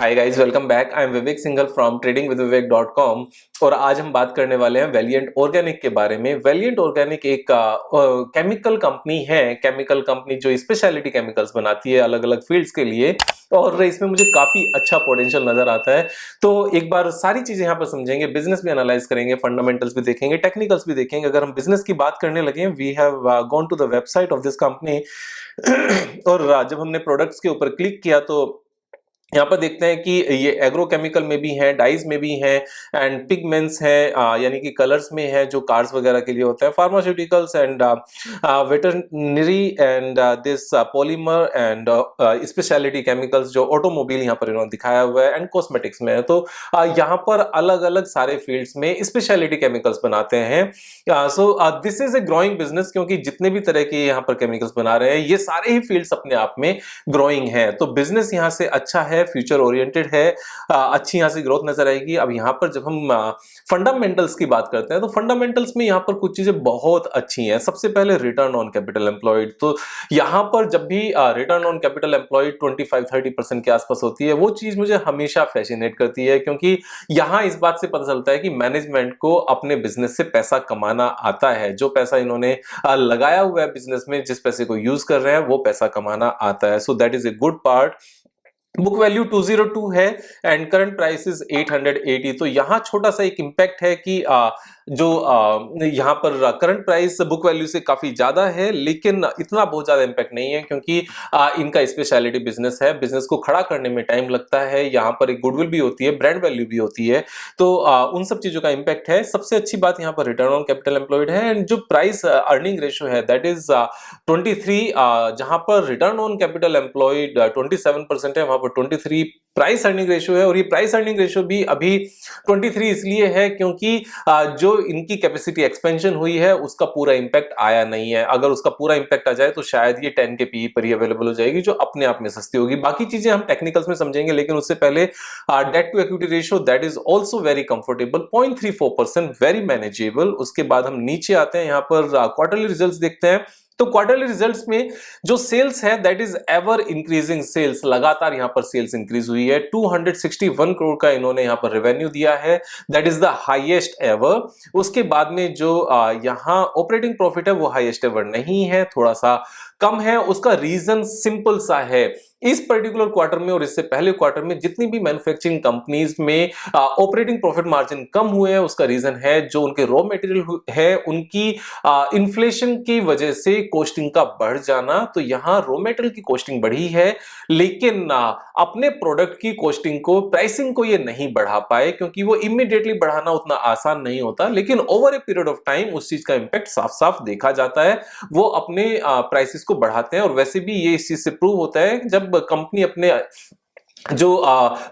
Hi guys, welcome back. I am Vivek Singhal from tradingwithvivek.com और आज हम बात करने वाले हैं वेलिएंट ऑर्गेनिक के बारे में। वेलिएंट ऑर्गेनिक एक केमिकल कंपनी है, केमिकल कंपनी जो स्पेशलिटी केमिकल्स बनाती है अलग अलग फील्ड्स के लिए, और इसमें मुझे काफी अच्छा पोटेंशियल नजर आता है। तो एक बार सारी चीजें यहाँ पर समझेंगे, बिजनेस भी एनालाइज करेंगे, फंडामेंटल्स भी देखेंगे, टेक्निकल्स भी देखेंगे। अगर हम बिजनेस की बात करने लगे, we have gone to the website of this company और जब हमने प्रोडक्ट्स के ऊपर क्लिक किया तो यहाँ पर देखते हैं कि ये एग्रोकेमिकल में भी हैं, डाइज में भी हैं, एंड पिगमेंट्स हैं, यानी कि कलर्स में है जो कार्स वगैरह के लिए होता है, pharmaceuticals and veterinary and this polymer and speciality chemicals जो ऑटोमोबाइल यहाँ पर इन्होंने दिखाया हुआ है, एंड कॉस्मेटिक्स में है। तो यहाँ पर अलग अलग सारे फील्ड्स में स्पेशलिटी केमिकल्स बनाते हैं। So this is a growing business, क्योंकि जितने भी तरह के यहाँ पर केमिकल्स बना रहे हैं ये सारे ही फील्ड्स अपने आप में ग्रोइंग है। तो बिजनेस यहाँ से अच्छा है, फ्यूचर ओरिएंटेड है, अच्छी यहाँ से ग्रोथ नजर आएगी। अब यहाँ पर जब हम फंडामेंटल्स की बात करते हैं तो फंडामेंटल्स में यहाँ पर कुछ चीजें बहुत अच्छी हैं। सबसे पहले रिटर्न ऑन कैपिटल एम्प्लॉयड। तो यहाँ पर जब भी रिटर्न ऑन कैपिटल एम्प्लॉयड 25-30% के आसपास होती है, वो चीज मुझे हमेशा फैसिनेट करती है, क्योंकि यहाँ इस बात से पता चलता है कि मैनेजमेंट को अपने बिजनेस से पैसा कमाना आता है। जो पैसा इन्होंने लगाया हुआ है बिजनेस में, जिस पैसे को यूज कर रहे हैं, वो पैसा कमाना आता है। So that is a good part. Book value 202 है एंड करंट प्राइस इज 880। तो यहाँ छोटा सा एक इम्पैक्ट है कि जो यहाँ पर करंट प्राइस बुक वैल्यू से काफी ज्यादा है, लेकिन इतना बहुत ज्यादा इम्पैक्ट नहीं है, क्योंकि इनका स्पेशलिटी बिजनेस है। बिजनेस को खड़ा करने में टाइम लगता है, यहाँ पर एक गुडविल भी होती है, ब्रांड वैल्यू भी होती है, तो उन सब चीजों का इम्पैक्ट है। सबसे अच्छी बात यहाँ पर रिटर्न ऑन कैपिटल एम्प्लॉयड है, एंड जो प्राइस अर्निंग रेशियो है दैट इज 23, जहां पर रिटर्न ऑन कैपिटल एम्प्लॉयड 27% है, वहां पर 23 प्राइस अर्निंग रेशियो है। और ये प्राइस अर्निंग रेशियो भी अभी 23 इसलिए है क्योंकि जो इनकी कैपेसिटी एक्सपेंशन हुई है उसका पूरा इंपैक्ट आया नहीं है। अगर उसका पूरा इंपैक्ट आ जाए तो शायद ये 10 के पीई पर ही अवेलेबल हो जाएगी, जो अपने आप में सस्ती होगी। बाकी चीजें हम टेक्निकल्स में समझेंगे, लेकिन उससे पहले debt to equity ratio that is also very comfortable, 0.34%, very manageable. उसके बाद हम नीचे आते हैं, यहाँ पर क्वार्टरली रिजल्ट्स देखते हैं। तो क्वार्टरली रिजल्ट्स में जो सेल्स है that is ever increasing sales, लगातार यहाँ पर सेल्स इंक्रीज हुई है। 261 करोड़ का इन्होंने यहाँ पर रेवेन्यू दिया है, that is the highest ever. उसके बाद में जो यहाँ ऑपरेटिंग प्रॉफिट है वो हाईएस्ट एवर नहीं है, थोड़ा सा कम है। उसका रीजन सिंपल सा है, इस पर्टिकुलर क्वार्टर में और इससे पहले क्वार्टर में जितनी भी मैन्युफैक्चरिंग कंपनीज में ऑपरेटिंग प्रॉफिट मार्जिन कम हुए हैं, उसका रीजन है जो उनके रॉ मटेरियल है उनकी इन्फ्लेशन की वजह से कॉस्टिंग का बढ़ जाना। तो यहाँ रॉ मटेरियल की कॉस्टिंग बढ़ी है, लेकिन अपने प्रोडक्ट की कॉस्टिंग को, प्राइसिंग को ये नहीं बढ़ा पाए, क्योंकि वो इमीडिएटली बढ़ाना उतना आसान नहीं होता, लेकिन over a period of time उस चीज का इंपैक्ट साफ साफ देखा जाता है। वो अपने प्राइसेस को बढ़ाते हैं, और वैसे भी ये इस चीज से प्रूव होता है जब कंपनी अपने जो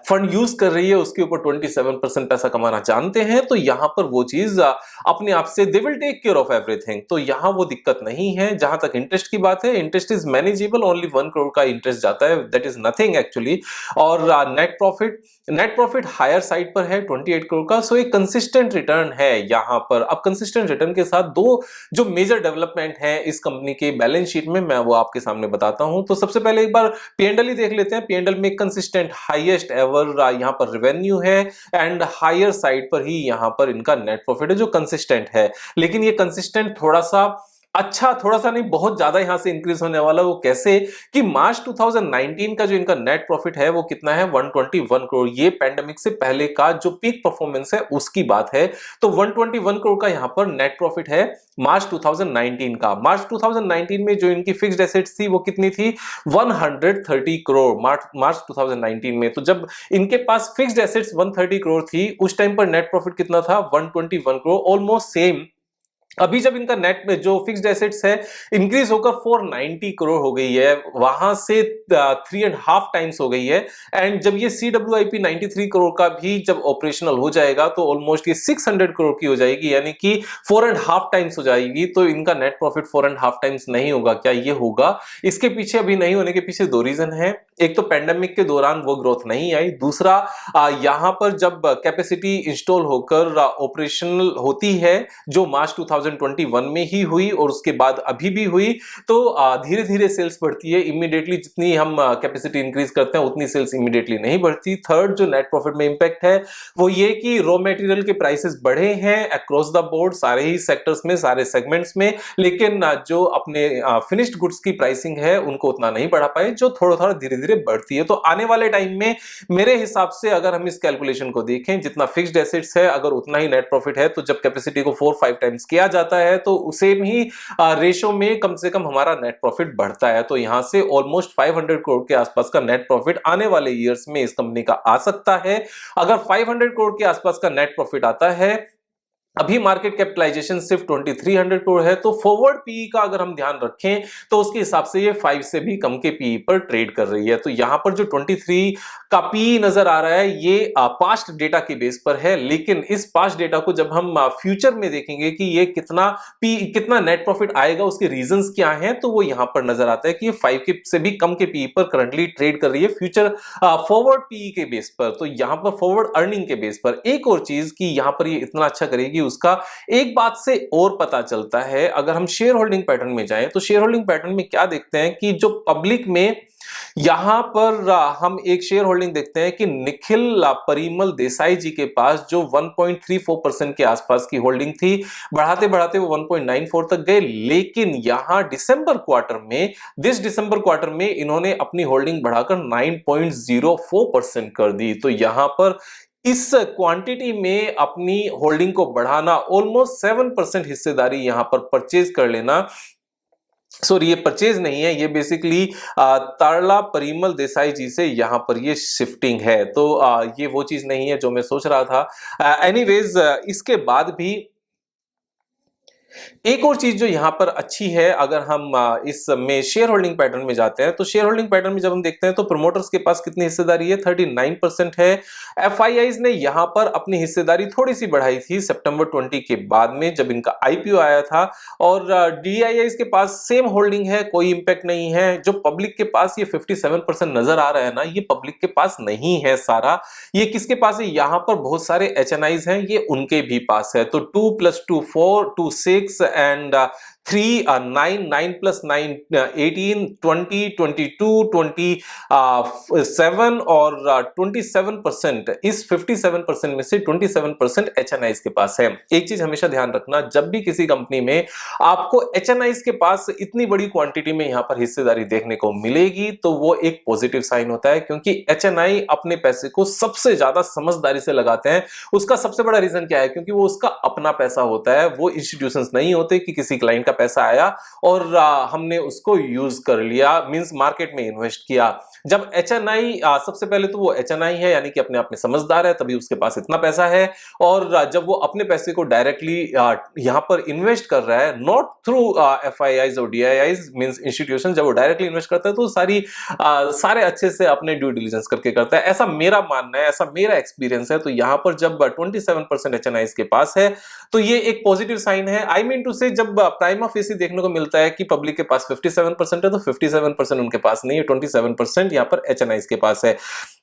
फंड यूज कर रही है उसके ऊपर 27% पैसा कमाना जानते हैं, तो यहां पर वो चीज अपने आप से they will take care of everything. तो यहां वो दिक्कत नहीं है। जहां तक इंटरेस्ट की बात है, interest is manageable, only 1 crore का इंटरेस्ट जाता है, दैट इज नथिंग एक्चुअली। और नेट प्रॉफिट हायर साइड पर है 28 करोड़ का। सो एक कंसिस्टेंट रिटर्न है यहां पर। अब कंसिस्टेंट रिटर्न के साथ दो जो मेजर डेवलपमेंट है इस कंपनी के बैलेंस शीट में, मैं वो आपके सामने बताता हूं। तो सबसे पहले एक बार P&L ही देख लेते हैं। P&L में कंसिस्टेंट हाईएस्ट एवर यहाँ पर रेवेन्यू है, एंड हायर साइड पर ही यहाँ पर इनका नेट प्रॉफिट है जो कंसिस्टेंट है। लेकिन ये कंसिस्टेंट थोड़ा सा अच्छा, थोड़ा सा नहीं, बहुत ज्यादा यहां से इंक्रीज होने वाला। वो कैसे कि मार्च 2019 का जो इनका नेट प्रॉफिट है वो कितना है, 121 करोड़। ये पैंडेमिक से पहले का जो पीक परफॉर्मेंस है उसकी बात है। तो 121 करोड़ का यहां पर नेट प्रॉफिट है मार्च 2019 का। मार्च 2019 में जो इनकी फिक्स्ड एसेट्स थी वो कितनी थी, 130 करोड़ मार्च 2019 में। तो जब इनके पास फिक्स्ड एसेट्स 130 करोड़ थी, उस टाइम पर नेट प्रॉफिट कितना था, 121 करोड़, ऑलमोस्ट सेम। अभी जब इनका नेट में जो फिक्स्ड एसेट्स है इंक्रीज होकर 490 करोड़ हो गई है, वहां से 3.5 टाइम्स हो गई है। एंड जब ये CWIP 93 करोड़ का भी जब ऑपरेशनल हो जाएगा तो ऑलमोस्ट ये 600 करोड़ की हो जाएगी, यानी कि 4.5 टाइम्स हो जाएगी। तो इनका नेट प्रॉफिट 4.5 टाइम्स नहीं होगा क्या, ये होगा। इसके पीछे अभी नहीं होने के पीछे दो रीजन है। एक तो पैंडेमिक के दौरान वो ग्रोथ नहीं आई, दूसरा यहां पर जब कैपेसिटी इंस्टॉल होकर ऑपरेशनल होती है जो मार्च 2021 में ही हुई और उसके बाद अभी भी हुई। तो धीरे धीरे सेल्स बढ़ती है, इमीडिएटली जितनी हम कैपेसिटी इंक्रीज करते हैं उतनी सेल्स इमीडिएटली नहीं बढ़ती। थर्ड जो नेट प्रॉफिट में इंपैक्ट है वो ये कि रॉ मटेरियल के प्राइसेस बढ़े हैं अक्रॉस द बोर्ड, सारे ही सेक्टर्स में, सारे सेगमेंट्स में, लेकिन जो अपने फिनिश्ड गुड्स की प्राइसिंग है उनको उतना नहीं बढ़ा पाए, जो थोड़ा थोड़ा धीरे धीरे बढ़ती है। तो आने वाले टाइम में मेरे हिसाब से अगर हम इस कैलकुलेशन को देखें, जितना फिक्स्ड एसेट्स है अगर उतना ही नेट प्रॉफिट है, तो जब कैपेसिटी को 4-5 टाइम्स किया जाता है तो उसे भी रेशो में कम से कम हमारा नेट प्रॉफिट बढ़ता है। तो यहां से ऑलमोस्ट 500 करोड़ के आसपास का नेट प्रॉफिट आने वाले ईयर्स में इस कंपनी का आ सकता है। अगर 500 करोड़ के आसपास का नेट प्रॉफिट आता है, अभी मार्केट कैपिटलाइजेशन सिर्फ 2300 करोड़ है, तो फॉरवर्ड पीई का अगर हम ध्यान रखें तो उसके हिसाब से ये 5 से भी कम के पीई पर ट्रेड कर रही है। तो यहां पर जो 23 का पीई नजर आ रहा है ये पास्ट डेटा के बेस पर है, लेकिन इस पास्ट डेटा को जब हम फ्यूचर में देखेंगे कि ये कितना नेट प्रॉफिट आएगा, उसके रीजंस क्या हैं, तो वो यहां पर नजर आता है कि ये 5 के से भी कम के पीई पर करंटली ट्रेड कर रही है फ्यूचर फॉरवर्ड पीई के बेस पर। तो यहां पर फॉरवर्ड अर्निंग के बेस पर एक और चीज कि यहां पर ये इतना अच्छा करेगी, उसका एक बात से और पता चलता है। अगर हम शेयर होल्डिंग पैटर्न में जाएं तो शेयर होल्डिंग पैटर्न में क्या देखते हैं कि जो पब्लिक में यहां पर हम एक शेयर होल्डिंग देखते हैं कि निखिल परिमल देसाई जी के पास जो 1.34% के आसपास की होल्डिंग थी, बढ़ाते बढ़ाते वो 1.94 तक गए, लेकिन यहां दिसंबर क्वार्टर में इन्होंने अपनी होल्डिंग बढ़ाकर 9.04% कर दी। तो यहां पर इस क्वांटिटी में अपनी होल्डिंग को बढ़ाना, ऑलमोस्ट 7% हिस्सेदारी यहां पर परचेज कर लेना, सॉरी ये परचेज नहीं है, ये बेसिकली तारला परिमल देसाई जी से यहां पर ये शिफ्टिंग है। तो ये वो चीज नहीं है जो मैं सोच रहा था। एनीवेज इसके बाद भी एक और चीज जो यहां पर अच्छी है, अगर हम इसमें शेयर होल्डिंग पैटर्न में जाते हैं तो शेयर होल्डिंग पैटर्न में जब हम देखते हैं तो प्रमोटर्स के पास कितनी हिस्सेदारी है, 39% है। एफआईआईज ने यहां पर अपनी हिस्सेदारी थोड़ी सी बढ़ाई थी सितंबर 20 के बाद में जब इनका आईपीओ आया था, और डीआईआईज के पास सेम होल्डिंग है, कोई इंपैक्ट नहीं है। जो पब्लिक के पास ये 57% नजर आ रहा है ना, ये पब्लिक के पास नहीं है सारा, ये किसके पास है, यहां पर बहुत सारे एचएनआईज हैं, ये उनके भी पास है। तो 2 + 2 4 2 6 and 3 9 9 + 9 18 20 22 27 और 27%, इस 57% में से 27% एचएनआईज के पास है। एक चीज हमेशा ध्यान रखना, जब भी किसी कंपनी में आपको एचएनआईज के पास इतनी बड़ी क्वांटिटी में यहां पर हिस्सेदारी देखने को मिलेगी तो वो एक पॉजिटिव साइन होता है, क्योंकि एचएनआई अपने पैसे को सबसे ज्यादा समझदारी से लगाते हैं। उसका सबसे बड़ा रीजन क्या है, क्योंकि वो उसका अपना पैसा होता है, वो इंस्टीट्यूशंस नहीं होते कि किसी क्लाइंट का पैसा आया और हमने उसको यूज कर लिया, मींस मार्केट में इन्वेस्ट किया। जब एचएनआई सबसे पहले तो वो एचएनआई है, यानी कि अपने आप में समझदार है, तभी उसके पास इतना पैसा है, और जब वो अपने पैसे को डायरेक्टली यहां पर इन्वेस्ट कर रहा है, नॉट थ्रू एफआईआईज और डीआईआईज मींस इंस्टीट्यूशन, जब वो डायरेक्टली इन्वेस्ट करता है तो सारे अच्छे से अपने ड्यू डिलिजेंस करके करता है, ऐसा मेरा मानना है, ऐसा मेरा एक्सपीरियंस है। तो यहां पर जब 27% एचएनआईज के पास है तो ये एक पॉजिटिव साइन है। आई मीन टू से, जब प्राइमा फेसी देखने को मिलता है कि पब्लिक के पास 57% है, तो 57% उनके पास नहीं है, 27% यहां पर एचएनआईज के पास है।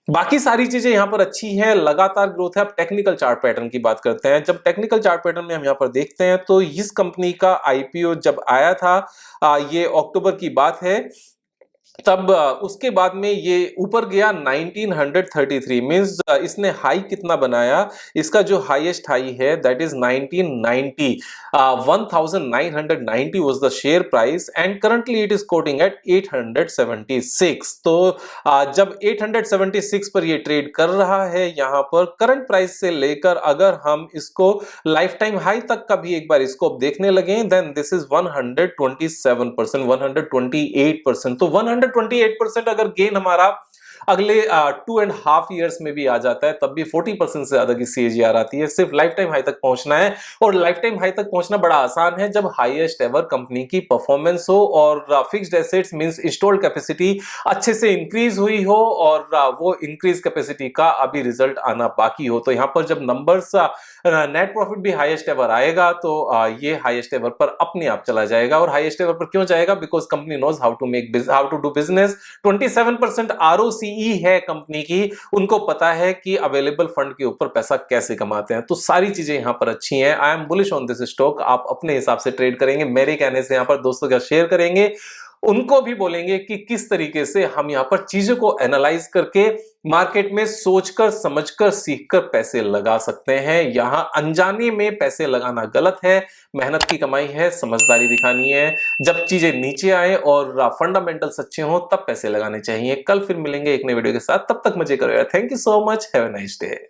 बाकी सारी चीजें यहां पर अच्छी हैं, लगातार ग्रोथ है। अब टेक्निकल चार्ट पैटर्न की बात करते हैं। जब टेक्निकल चार्ट पैटर्न में हम यहां पर देखते हैं तो इस कंपनी का आईपीओ जब आया था, ये अक्टूबर की बात है, तब उसके बाद में ये ऊपर गया 1933, मींस इसने हाई कितना बनाया, इसका जो हाईएस्ट हाई है that is 1990, 1990 was the share price and currently it is quoting at 876। तो जब 876 पर ये ट्रेड कर रहा है, यहां पर करंट प्राइस से लेकर अगर हम इसको लाइफ टाइम हाई तक का भी एक बार इसको देखने लगे, देन दिस इज 127%, 128%। तो 128% अगर गेन हमारा अगले 2.5 ईयर्स में भी आ जाता है, तब भी 40% से ज्यादा की सीएजीआर आती है। सिर्फ लाइफ टाइम हाई तक पहुंचना है, और लाइफ टाइम हाई तक पहुंचना बड़ा आसान है जब हाईएस्ट एवर कंपनी की परफॉर्मेंस हो और fixed assets means installed capacity अच्छे से इंक्रीज हुई हो, और वो इंक्रीज कैपेसिटी का अभी रिजल्ट आना बाकी हो। तो यहां पर जब नंबर्स नेट प्रॉफिट भी हाईएस्ट एवर आएगा तो ये हाईएस्ट एवर पर अपने आप चला जाएगा। और हाईएस्ट एवर पर क्यों जाएगा, because company knows how to do business. 27% ROCE ही है कंपनी की, उनको पता है कि अवेलेबल फंड के ऊपर पैसा कैसे कमाते हैं। तो सारी चीजें यहां पर अच्छी हैं। I am bullish on this stock. आप अपने हिसाब से ट्रेड करेंगे, मेरे कहने से यहां पर दोस्तों का शेयर करेंगे, उनको भी बोलेंगे कि किस तरीके से हम यहां पर चीजों को एनालाइज करके मार्केट में सोचकर समझकर सीखकर पैसे लगा सकते हैं। यहां अनजाने में पैसे लगाना गलत है। मेहनत की कमाई है, समझदारी दिखानी है। जब चीजें नीचे आए और फंडामेंटल्स अच्छे हों तब पैसे लगाने चाहिए। कल फिर मिलेंगे एक नए वीडियो के साथ, तब तक मजे करो। Thank you so much, have a nice day.